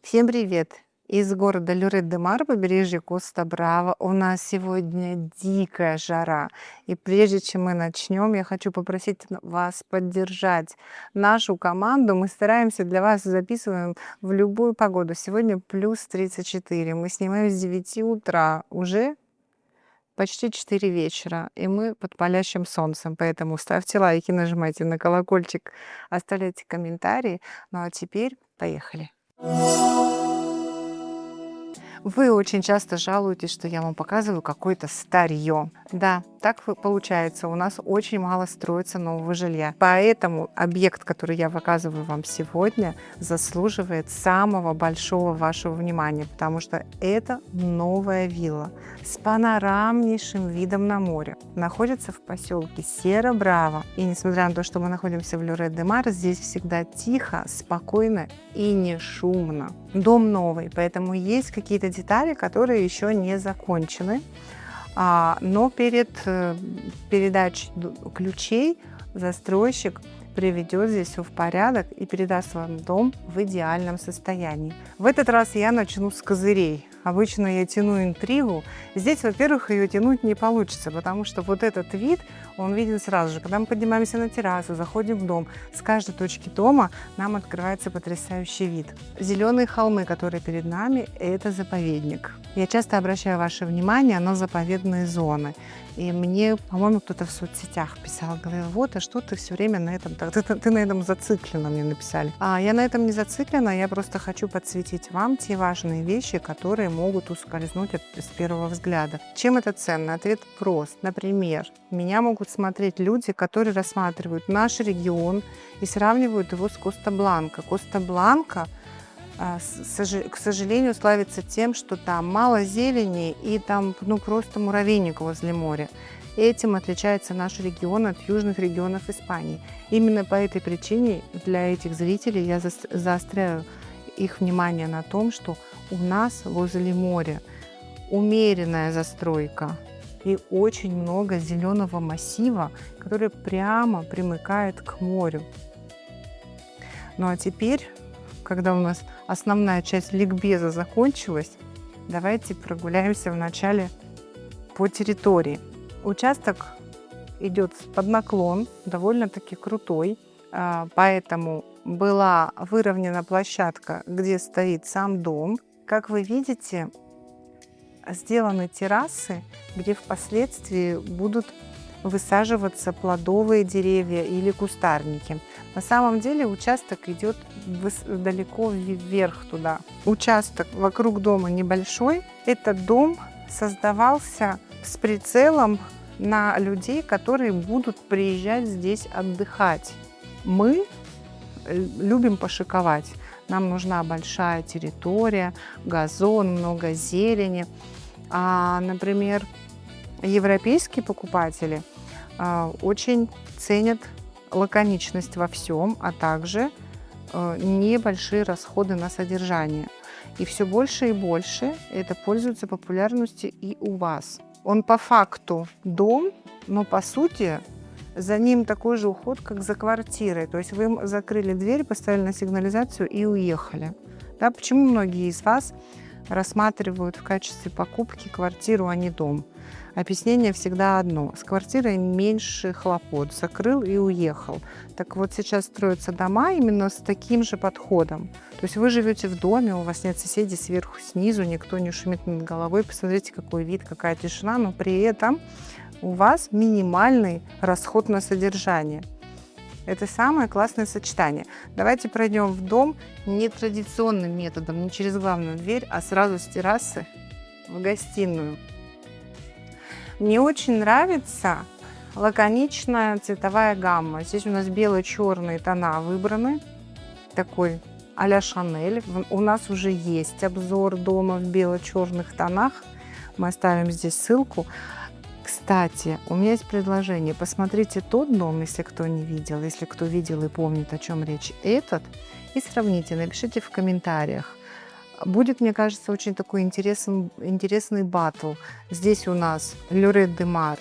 Всем привет! Из города Люрет-де-Мар, побережье Коста-Браво. У нас сегодня дикая жара. И прежде чем мы начнем, я хочу попросить вас поддержать нашу команду. Мы стараемся для вас, записываем в любую погоду. Сегодня плюс 34. Мы снимаем с 9 утра, уже почти 4 вечера. И мы под палящим солнцем. Поэтому ставьте лайки, нажимайте на колокольчик, оставляйте комментарии. Ну а теперь поехали. Вы очень часто жалуетесь, что я вам показываю какое-то старье. Да, так получается. У нас очень мало строится нового жилья. Поэтому объект, который я показываю вам сегодня, заслуживает самого большого вашего внимания, потому что это новая вилла с панорамнейшим видом на море. Находится в поселке Сьерра-Браво. И несмотря на то, что мы находимся в Люрет-де-Мар, здесь всегда тихо, спокойно и не шумно. Дом новый, поэтому есть какие-то детали, которые еще не закончены. Но перед передачей ключей застройщик приведет здесь все в порядок и передаст вам дом в идеальном состоянии. В этот раз я начну с козырей. Обычно я тяну интригу. Здесь, во-первых, ее тянуть не получится, потому что вот этот вид, он виден сразу же. Когда мы поднимаемся на террасу, заходим в дом, с каждой точки дома нам открывается потрясающий вид. Зеленые холмы, которые перед нами, это заповедник. Я часто обращаю ваше внимание на заповедные зоны. И мне, по-моему, кто-то в соцсетях писал, говорил, вот, а что ты все время на этом, ты на этом зациклена, мне написали. Я на этом не зациклена, я просто хочу подсветить вам те важные вещи, которые могут ускользнуть с первого взгляда. Чем это ценно? Ответ прост. Например, меня могут смотреть люди, которые рассматривают наш регион и сравнивают его с Коста-Бланка. Коста-Бланка, к сожалению, славится тем, что там мало зелени и там просто муравейник возле моря. Этим отличается наш регион от южных регионов Испании. Именно по этой причине для этих зрителей я заостряю их внимание на том, что у нас возле моря умеренная застройка и очень много зеленого массива, который прямо примыкает к морю. Ну а теперь, когда у нас основная часть ликбеза закончилась, давайте прогуляемся вначале по территории. Участок идет под наклон, довольно-таки крутой, поэтому была выровнена площадка, где стоит сам дом. Как вы видите, сделаны террасы, где впоследствии будут высаживаться плодовые деревья или кустарники. На самом деле участок идет далеко вверх туда. Участок вокруг дома небольшой. Этот дом создавался с прицелом на людей, которые будут приезжать здесь отдыхать. Мы любим пошиковать. Нам нужна большая территория, газон, много зелени. Например, европейские покупатели очень ценят лаконичность во всем, а также небольшие расходы на содержание. И все больше и больше это пользуется популярностью и у вас. Он по факту дом, но по сути за ним такой же уход, как за квартирой. То есть вы закрыли дверь, поставили на сигнализацию и уехали. Да, почему многие из вас рассматривают в качестве покупки квартиру, а не дом? Объяснение всегда одно. С квартирой меньше хлопот. Закрыл и уехал. Так вот сейчас строятся дома именно с таким же подходом. То есть вы живете в доме, у вас нет соседей сверху, снизу, никто не шумит над головой. Посмотрите, какой вид, какая тишина, но при этом у вас минимальный расход на содержание. Это самое классное сочетание. Давайте пройдем в дом не традиционным методом, не через главную дверь, а сразу с террасы в гостиную. Мне очень нравится лаконичная цветовая гамма. Здесь у нас бело-черные тона выбраны, такой а-ля Шанель. У нас уже есть обзор дома в бело-черных тонах. Мы оставим здесь ссылку. Кстати, у меня есть предложение. Посмотрите тот дом, если кто не видел, если кто видел и помнит, о чем речь, этот, и сравните, напишите в комментариях. Будет, мне кажется, очень такой интересный баттл. Здесь у нас Люрет-де-Мар,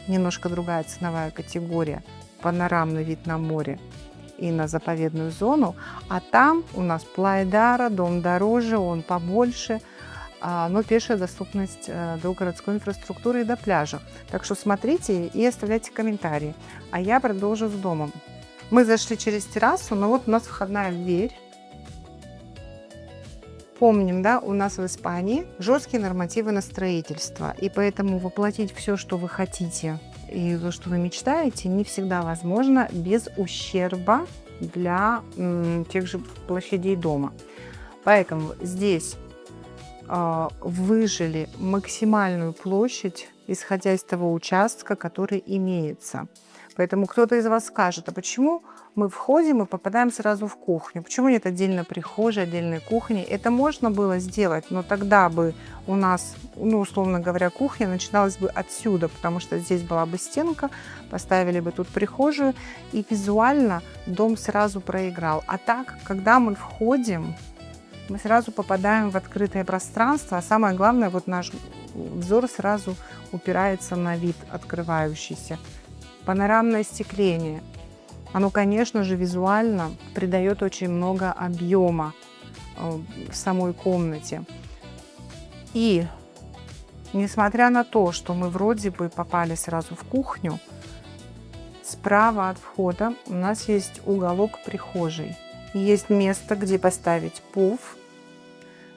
немножко другая ценовая категория, панорамный вид на море. и на заповедную зону, а там у нас Плайдара, дом дороже, он побольше, но пешая доступность до городской инфраструктуры и до пляжа. Так что смотрите и оставляйте комментарии. А я продолжу с домом. Мы зашли через террасу, но вот у нас входная дверь. Помним, да, у нас в Испании жесткие нормативы на строительство, и поэтому воплотить все, что вы хотите и то, что вы мечтаете, не всегда возможно без ущерба для тех же площадей дома. Поэтому здесь выжили максимальную площадь, исходя из того участка, который имеется. Поэтому кто-то из вас скажет, а почему мы входим и попадаем сразу в кухню? Почему нет отдельно прихожей, отдельной кухни? Это можно было сделать, но тогда бы у нас, ну, условно говоря, кухня начиналась бы отсюда, потому что здесь была бы стенка, поставили бы тут прихожую, и визуально дом сразу проиграл. А так, когда мы входим, мы сразу попадаем в открытое пространство, а самое главное, вот наш взор сразу упирается на вид открывающийся. Панорамное остекление. Оно, конечно же, визуально придает очень много объема в самой комнате. И несмотря на то, что мы вроде бы попали сразу в кухню, справа от входа у нас есть уголок прихожей. Есть место, где поставить пуф,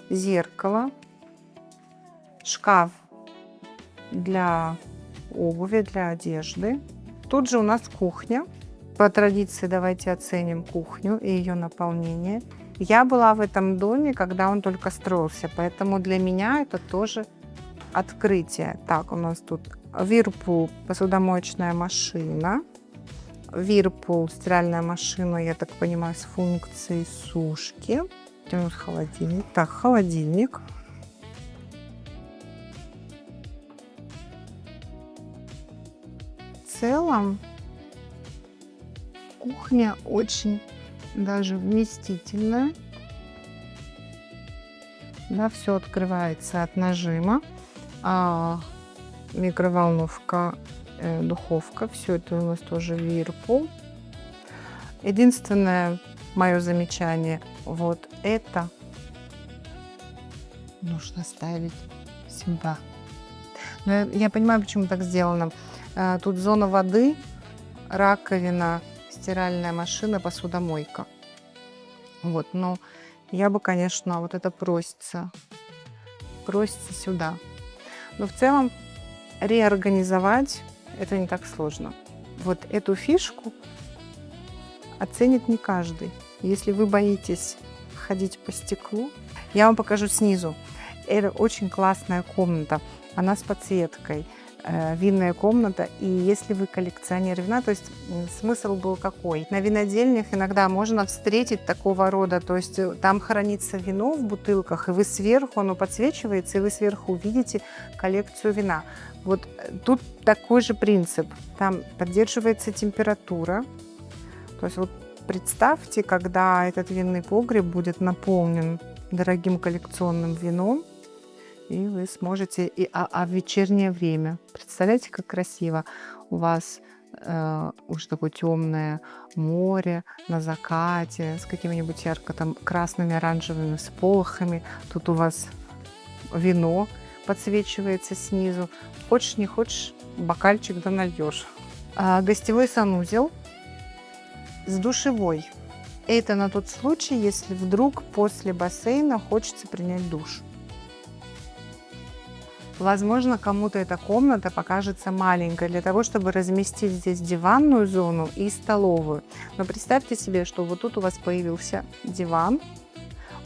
зеркало, шкаф для обуви, для одежды. Тут же у нас кухня. По традиции давайте оценим кухню и ее наполнение. Я была в этом доме, когда он только строился, поэтому для меня это тоже открытие. Так, у нас тут Whirlpool, посудомоечная машина. Whirlpool, стиральная машина, я так понимаю, с функцией сушки. У нас холодильник. Так, холодильник. В целом кухня очень даже вместительная. Да, все открывается от нажима. Микроволновка, духовка, все это у нас тоже Whirlpool. Единственное мое замечание, вот это нужно ставить сюда. Но я понимаю, почему так сделано. Тут зона воды, раковина, стиральная машина, посудомойка. Вот, но я бы, конечно, вот это просится сюда. Но в целом реорганизовать это не так сложно. Вот эту фишку оценит не каждый. Если вы боитесь ходить по стеклу, я вам покажу снизу. Это очень классная комната. Она с подсветкой. Винная комната, и если вы коллекционер вина, то есть смысл был какой? На винодельнях иногда можно встретить такого рода, то есть там хранится вино в бутылках, и вы сверху, оно подсвечивается, и вы сверху увидите коллекцию вина. Вот тут такой же принцип, там поддерживается температура, то есть вот представьте, когда этот винный погреб будет наполнен дорогим коллекционным вином, и вы сможете, в вечернее время, представляете, как красиво, у вас уже такое темное море на закате с какими-нибудь ярко там красными, оранжевыми всполохами, тут у вас вино подсвечивается снизу, хочешь не хочешь, бокальчик да нальешь. Гостевой санузел с душевой. Это на тот случай, если вдруг после бассейна хочется принять душ. Возможно, кому-то эта комната покажется маленькой для того, чтобы разместить здесь диванную зону и столовую. Но представьте себе, что вот тут у вас появился диван.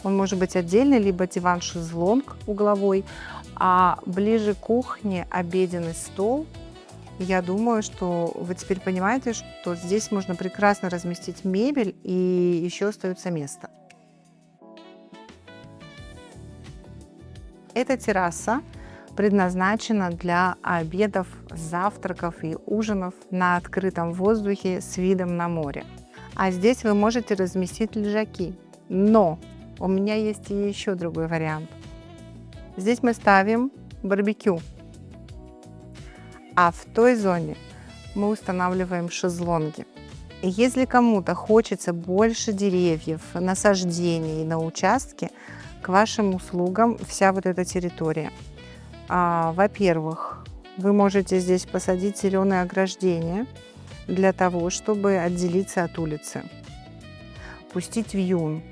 Он может быть отдельный, либо диван-шезлонг угловой. А ближе к кухне обеденный стол. Я думаю, что вы теперь понимаете, что здесь можно прекрасно разместить мебель и еще остается место. Эта терраса предназначена для обедов, завтраков и ужинов на открытом воздухе с видом на море. А здесь вы можете разместить лежаки. Но у меня есть и еще другой вариант. Здесь мы ставим барбекю. А в той зоне мы устанавливаем шезлонги. Если кому-то хочется больше деревьев, насаждений на участке, к вашим услугам вся вот эта территория. Во-первых, вы можете здесь посадить зеленые ограждения для того, чтобы отделиться от улицы. Пустить вьюн.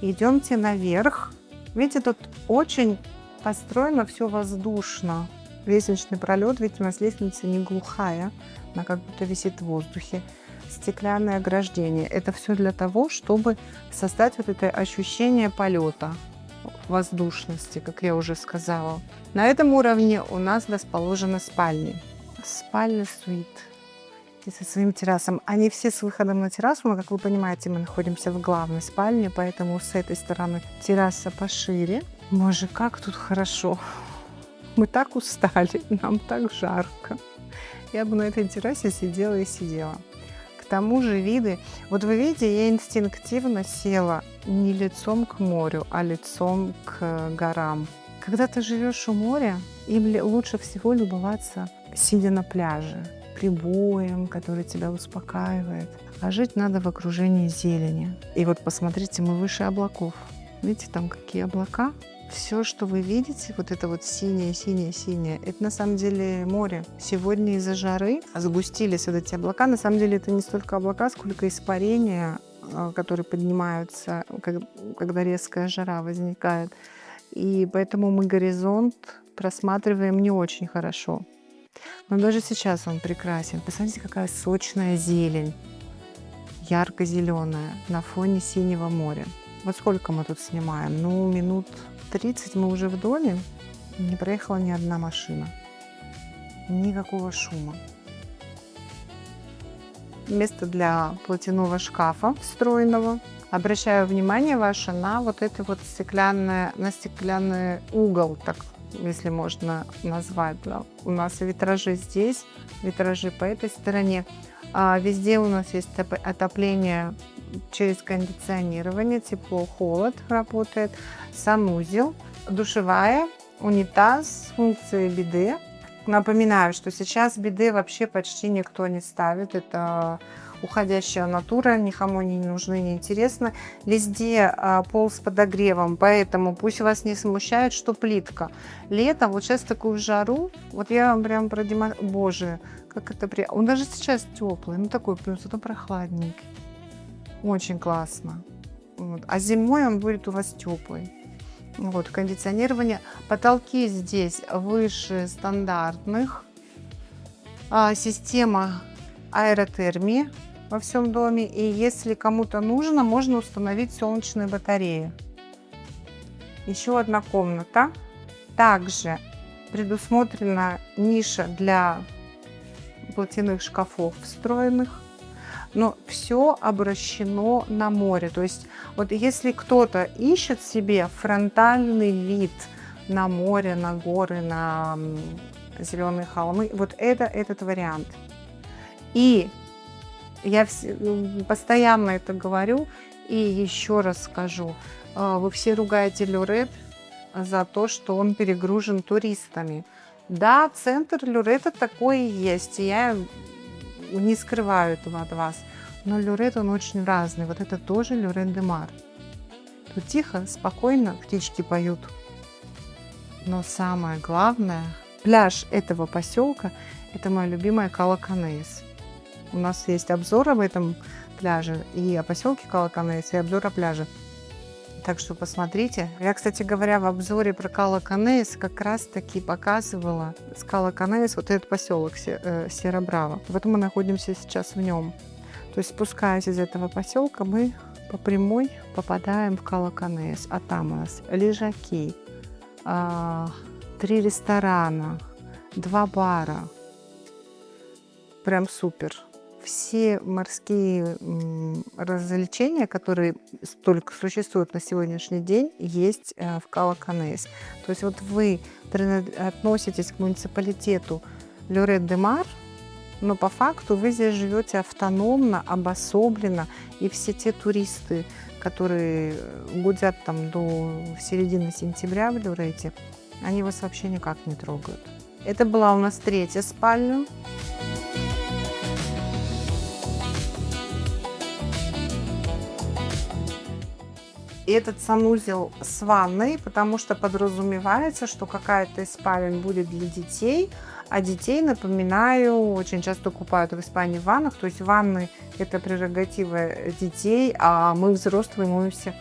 Идемте наверх. Видите, тут очень построено все воздушно. Лестничный пролет, ведь у нас лестница не глухая, она как будто висит в воздухе. Стеклянное ограждение. Это все для того, чтобы создать вот это ощущение полета, воздушности, как я уже сказала. На этом уровне у нас расположены спальни. Спальня-суит со своим террасом. Они все с выходом на террасу, но, как вы понимаете, мы находимся в главной спальне, поэтому с этой стороны терраса пошире. Боже, как тут хорошо. Мы так устали, нам так жарко. Я бы на этой террасе сидела и сидела. К тому же виды... Вот вы видите, я инстинктивно села не лицом к морю, а лицом к горам. Когда ты живешь у моря, им лучше всего любоваться, сидя на пляже, прибоем, который тебя успокаивает. А жить надо в окружении зелени. И вот посмотрите, мы выше облаков. Видите, там какие облака? Все, что вы видите, вот это вот синее, синее, синее, это на самом деле море. Сегодня из-за жары сгустились вот эти облака. На самом деле это не столько облака, сколько испарения, которые поднимаются, когда резкая жара возникает. И поэтому мы горизонт просматриваем не очень хорошо. Но даже сейчас он прекрасен. Посмотрите, какая сочная зелень, ярко-зеленая на фоне синего моря. Вот сколько мы тут снимаем? Ну, минут 30 мы уже в доме. Не проехала ни одна машина. Никакого шума. Место для платяного шкафа встроенного. Обращаю внимание ваше на вот это вот стеклянный угол, так, если можно назвать. Да. У нас витражи здесь, витражи по этой стороне. Везде у нас есть отопление через кондиционирование, тепло-холод работает, санузел, душевая, унитаз с функцией биде. Напоминаю, что сейчас биде вообще почти никто не ставит. Это уходящая натура, никому они не нужны, не интересны. Везде пол с подогревом, поэтому пусть вас не смущает, что плитка. Летом, вот сейчас такую жару, вот я вам прям продемонстрирую. Боже, как это приятно. Он даже сейчас теплый, ну такой плюс, зато прохладненький. Очень классно. Вот. А зимой он будет у вас теплый. Вот, кондиционирование. Потолки здесь выше стандартных. Система аэротермии во всем доме. И если кому-то нужно, можно установить солнечные батареи. Еще одна комната. Также предусмотрена ниша для платяных шкафов встроенных. Но все обращено на море. То есть вот если кто-то ищет себе фронтальный вид на море, на горы, на зеленые холмы, вот это этот вариант. И я постоянно это говорю и еще раз скажу. Вы все ругаете Лёрет за то, что он перегружен туристами. Да, центр Лёрета такой и есть. И я не скрываю этого от вас. Но Лёрет, он очень разный. Вот это тоже Лёрет-де-Мар. Тут тихо, спокойно птички поют. Но самое главное, пляж этого поселка, это моя любимая Кала-Канеис. У нас есть обзор об этом пляже и о поселке Кала-Канеис, и обзор о пляже. Так что посмотрите. Я, кстати говоря, в обзоре про Кала-Канеис как раз таки показывала с Кала-Канеис вот этот поселок Серра-Браво. Вот мы находимся сейчас в нем. То есть, спускаясь из этого поселка, мы по прямой попадаем в Кала-Канеис. А там у нас лежаки, 3 ресторана, 2 бара. Прям супер. Все морские развлечения, которые только существуют на сегодняшний день, есть в Кала-Канеис. То есть вот вы относитесь к муниципалитету Лёрет-де-Мар, но по факту вы здесь живете автономно, обособленно, и все те туристы, которые гудят там до середины сентября в Лёрете, они вас вообще никак не трогают. Это была у нас 3-я спальня. И этот санузел с ванной, потому что подразумевается, что какая-то из спален будет для детей, а детей, напоминаю, очень часто купают в Испании в ваннах, то есть ванны – это прерогатива детей, а мы, взрослые, моемся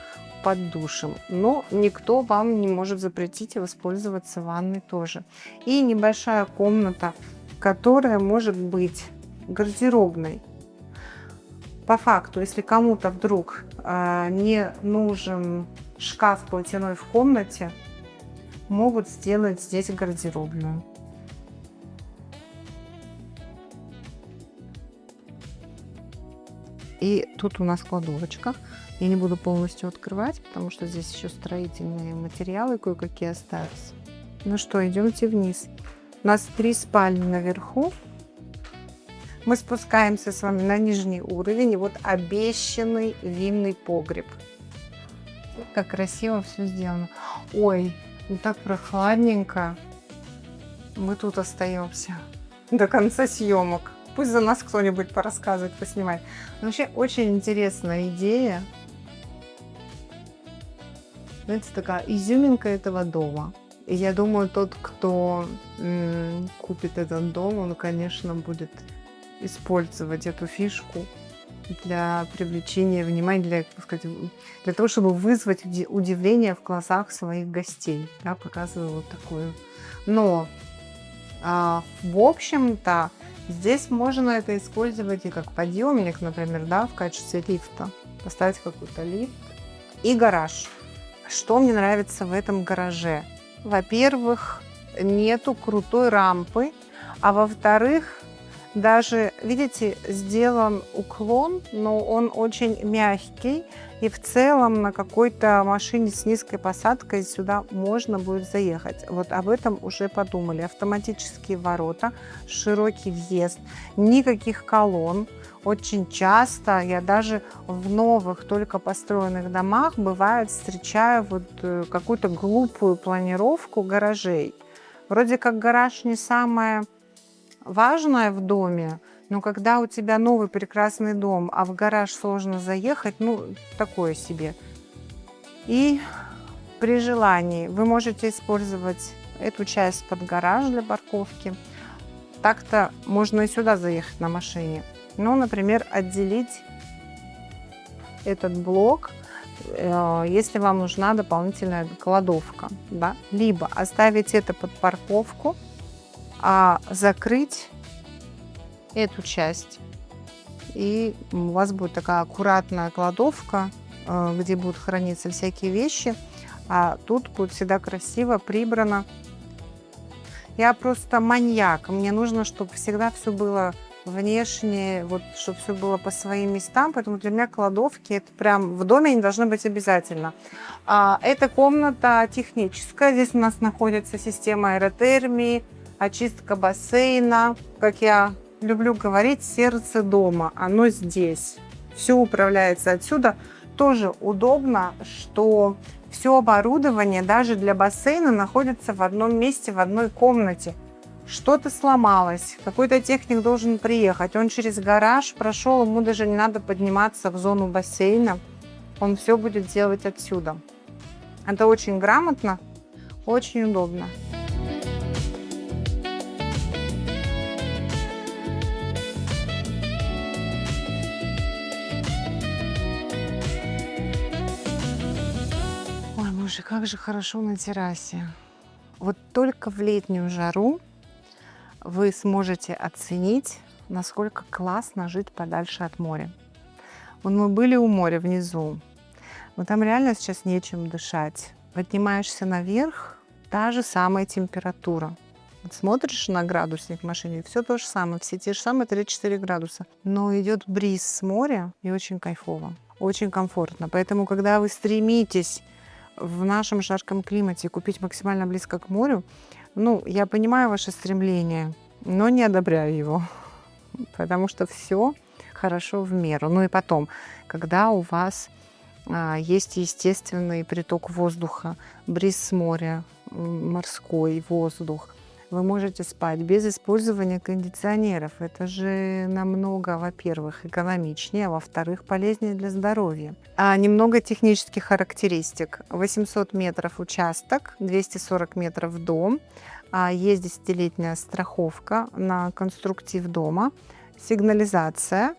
под душем. Но никто вам не может запретить воспользоваться ванной тоже. И небольшая комната, которая может быть гардеробной. По факту, если кому-то вдруг не нужен шкаф платяной в комнате, могут сделать здесь гардеробную. И тут у нас кладовочка. Я не буду полностью открывать, потому что здесь еще строительные материалы кое-какие остались. Ну что, идемте вниз. У нас 3 спальни наверху. Мы спускаемся с вами на нижний уровень. И вот обещанный винный погреб. Как красиво все сделано. Ой, ну так прохладненько. Мы тут остаемся до конца съемок. Пусть за нас кто-нибудь порассказывает, поснимает. Но вообще очень интересная идея. Знаете, такая изюминка этого дома. И я думаю, тот, кто купит этот дом, он, конечно, будет использовать эту фишку для привлечения внимания, для, так сказать, для того, чтобы вызвать удивление в глазах своих гостей. Я показываю вот такую. Но, в общем-то, здесь можно это использовать и как подъемник, например, да, в качестве лифта. Поставить какой-то лифт. И гараж. Что мне нравится в этом гараже? Во-первых, нету крутой рампы, а во-вторых, даже, видите, сделан уклон, но он очень мягкий, и в целом на какой-то машине с низкой посадкой сюда можно будет заехать. Вот об этом уже подумали. Автоматические ворота, широкий въезд, никаких колонн. Очень часто я даже в новых, только построенных домах, бывает, встречаю вот какую-то глупую планировку гаражей. Вроде как гараж не самое важное в доме, но когда у тебя новый прекрасный дом, а в гараж сложно заехать, ну, такое себе. И при желании вы можете использовать эту часть под гараж для парковки. Так-то можно и сюда заехать на машине. Ну, например, отделить этот блок, если вам нужна дополнительная кладовка, да? Либо оставить это под парковку, а закрыть эту часть. И у вас будет такая аккуратная кладовка, где будут храниться всякие вещи, а тут будет всегда красиво прибрано. Я просто маньяк, мне нужно, чтобы всегда все было внешне, вот, чтобы все было по своим местам, поэтому для меня кладовки это прям в доме они должны быть обязательно. Эта комната техническая, здесь у нас находится система аэротермии, очистка бассейна, как я люблю говорить, сердце дома, оно здесь, все управляется отсюда. Тоже удобно, что все оборудование даже для бассейна находится в одном месте, в одной комнате. Что-то сломалось, какой-то техник должен приехать, он через гараж прошел, ему даже не надо подниматься в зону бассейна, он все будет делать отсюда. Это очень грамотно, очень удобно. Ой, боже, как же хорошо на террасе. Вот только в летнюю жару вы сможете оценить, насколько классно жить подальше от моря. Вот мы были у моря внизу, но там реально сейчас нечем дышать. Поднимаешься наверх, та же самая температура. Вот смотришь на градусник в машине, все то же самое, все те же самые 3-4 градуса. Но идет бриз с моря и очень кайфово, очень комфортно. Поэтому, когда вы стремитесь в нашем жарком климате купить максимально близко к морю, ну, я понимаю ваше стремление, но не одобряю его, потому что все хорошо в меру. Ну и потом, когда у вас есть естественный приток воздуха, бриз с моря, морской воздух, Вы можете спать без использования кондиционеров. Это же намного, во-первых, экономичнее, а во-вторых, полезнее для здоровья. А немного технических характеристик. 800 метров участок, 240 метров дом. Есть 10-летняя страховка на конструктив дома, сигнализация.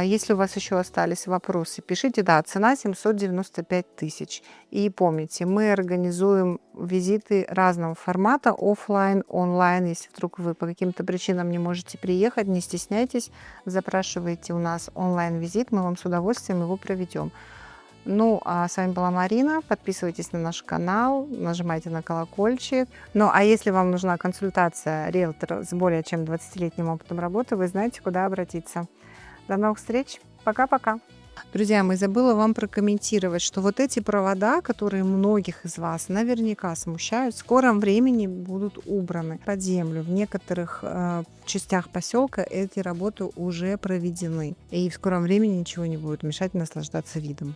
Если у вас еще остались вопросы, пишите. Да, цена 795 тысяч. И помните, мы организуем визиты разного формата, оффлайн, онлайн. Если вдруг вы по каким-то причинам не можете приехать, не стесняйтесь, запрашивайте у нас онлайн-визит, мы вам с удовольствием его проведем. Ну, а с вами была Марина. Подписывайтесь на наш канал, нажимайте на колокольчик. Ну, а если вам нужна консультация риэлтора с более чем 20-летним опытом работы, вы знаете, куда обратиться. До новых встреч. Пока-пока. Друзья мои, забыла вам прокомментировать, что вот эти провода, которые многих из вас наверняка смущают, в скором времени будут убраны под землю. В некоторых частях поселка эти работы уже проведены. И в скором времени ничего не будет мешать наслаждаться видом.